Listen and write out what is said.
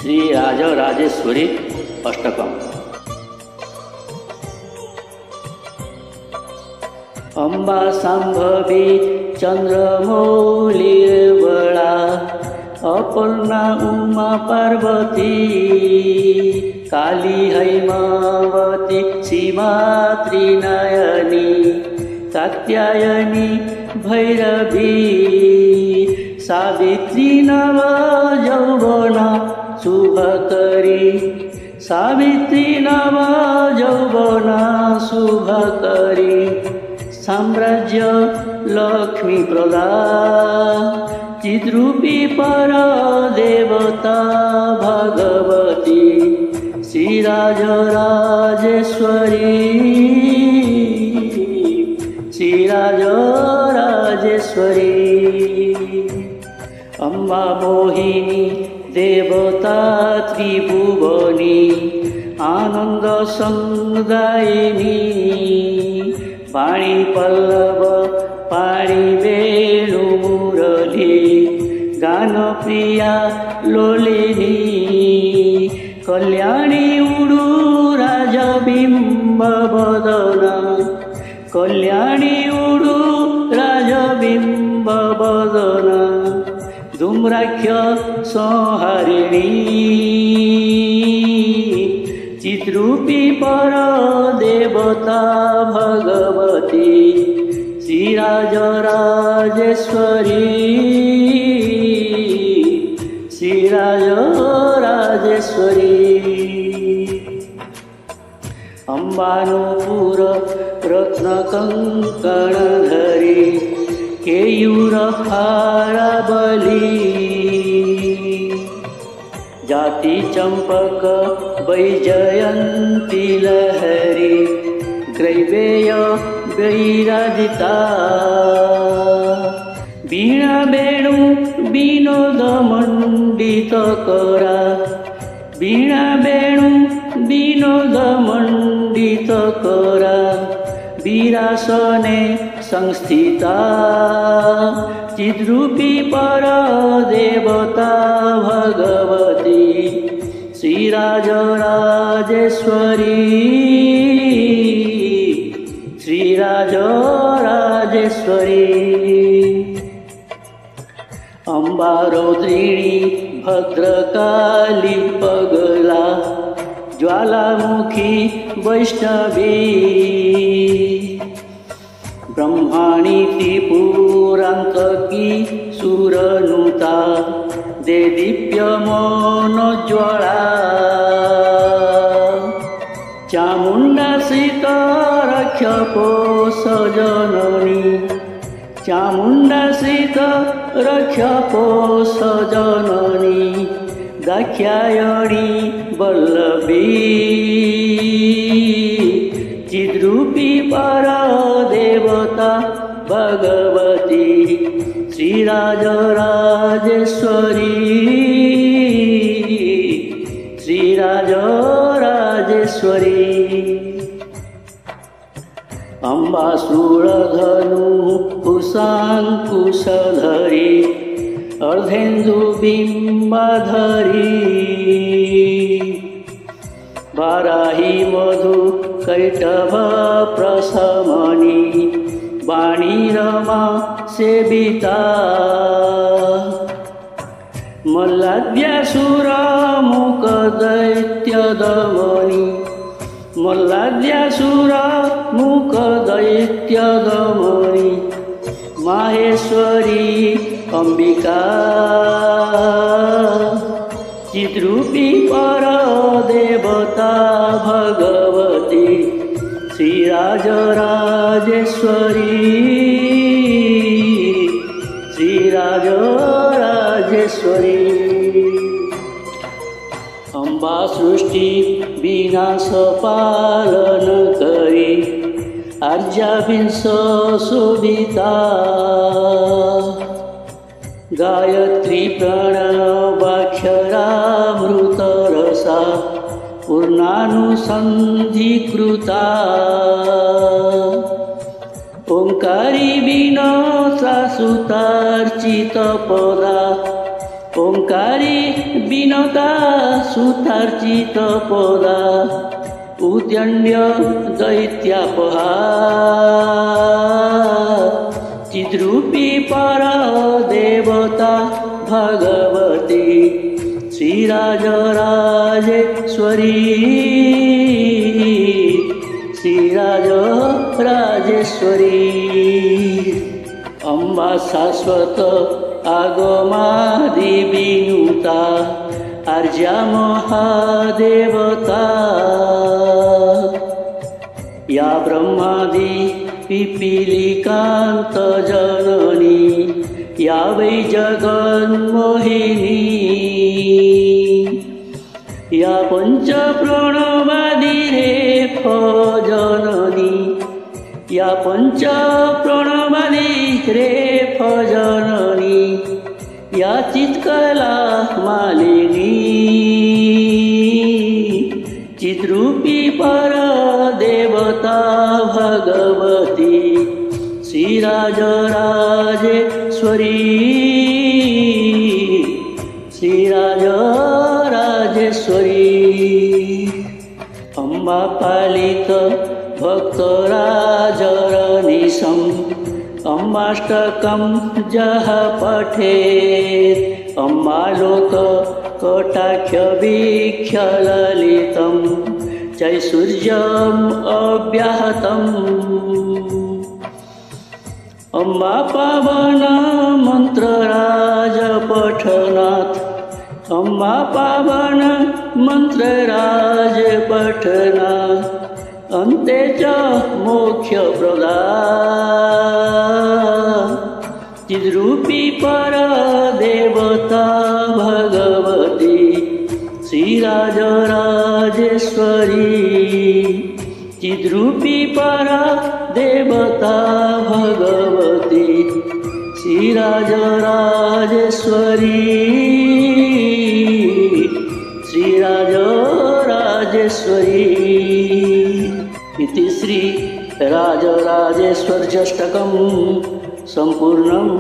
श्रीराजराजेश्वरी अष्टकम्। अम्बा शाम्भवी चन्द्रमौलिर्बला अपर्णा उमा पार्वती काली हैमावती सीमा त्रिनयनी कात्यायनी भैरवी सावित्री नव यौवना शुभकरी सावित्री नव यौवना शुभकरी साम्राज्य लक्ष्मी प्रदा चिद्रूपी पर देवता भगवती श्रीराजराजेश्वरी श्रीराजराजेश्वरी अम्बा मोहिनी देवता त्रिभुवनी आनंद संदायिनी पाणी पल्लव पाणी वेणु मुरली गान प्रिया लोलिनी कल्याणी उडू राजबिंब बदना कल्याणी उडू राजबिंब बदना धूम्राक्ष संहारिणी चिद्रूपी पर देवता भगवती श्रीराजराजेश्वरी श्रीराजराजेश्वरी अम्बानुपुर रत्न कंकणधरी केयूर हाराबली जाति चंपक वैजयंती लहरी ग्रैवेय वैराजिता वीणा वेणु विनोद मंडित करा वीणा वेणु विनोद मंडित करा वीरासने संस्थिता चिद्रूपी पर देवता भगवती श्रीराजराजेश्वरी श्रीराजराजेश्वरी अम्बा रौद्रिणी भद्रकाली पगला ज्वालामुखी वैष्णवी ब्रह्माणी त्रिपुरान्तकी सुरनुता दे दीप्यमनोज्ज्वला चामुण्डा श्रीकरक्षपोष जननी चामुण्डा श्रीकरक्षपोष जननी दाक्षायणी वल्लभी चिद्रूपी पर देवता भगवती श्रीराजराजेश्वरी श्रीराजराजेश्वरी अम्बा शूलधनु कुशाङ्कुशधरी अर्धेन्दु बिम्बाधरी वाराही मधु कैटभ प्रशमनी वाणी रमा सेविता मल्लाद्यासुर मुख दैत्य दमनी मल्लाद्यासुर मुख दैत्य दमनी माहेश्वरी अंबिका चिद्रूपी पर देवता भगवती श्रीराजराजेश्वरी श्रीराजराजेश्वरी अम्बा सृष्टि विनाश पालन करी आर्याविंश शोभिता गायत्री प्रणवाक्षरामृतरसा पूर्णानुसन्धिकृता ओंकारी विनाशा सुतार्चित पदा ओंकारी बिनता सुतार्चित पदा उद्यण्य दैत्यापहा चिद्रूपी परा देवता भगवती श्रीराजराजेश्वरी श्रीराजराजेश्वरी अम्बा शाश्वत आगमादिविनुता आर्या महादेवता या ब्रह्मादि पिपीलिकान्त जननी या वै जगन्मोहिनी या पंचप्रणवादि रेफ जननी या पंचप्रणवादि रेफ जननी या चित्कला मालिनी चिद्रूपी पर देवता भगवती श्रीराजराजेश्वरी श्रीराजराजेश्वरी अम्बा पालित भक्तराजरनिशम् अम्बाष्टकं जः पठेत् अम्बालोक कटाक्षवीक्ष्यललितं चैसूर्यम् अव्याहतम् अम्बा पावन मन्त्रराज पठनात् अम्बा पावन मन्त्रराज पठनात् अन्ते च मोक्षप्रदा चिद्रूपी पर देवता भगवती श्रीराजराजेश्वरी चिद्रूपी पर देवता भगवती श्रीराजराजेश्वरी श्रीराजराजेश्वरी इति श्री राजराजेश्वर्यष्टकं सम्पूर्णम्।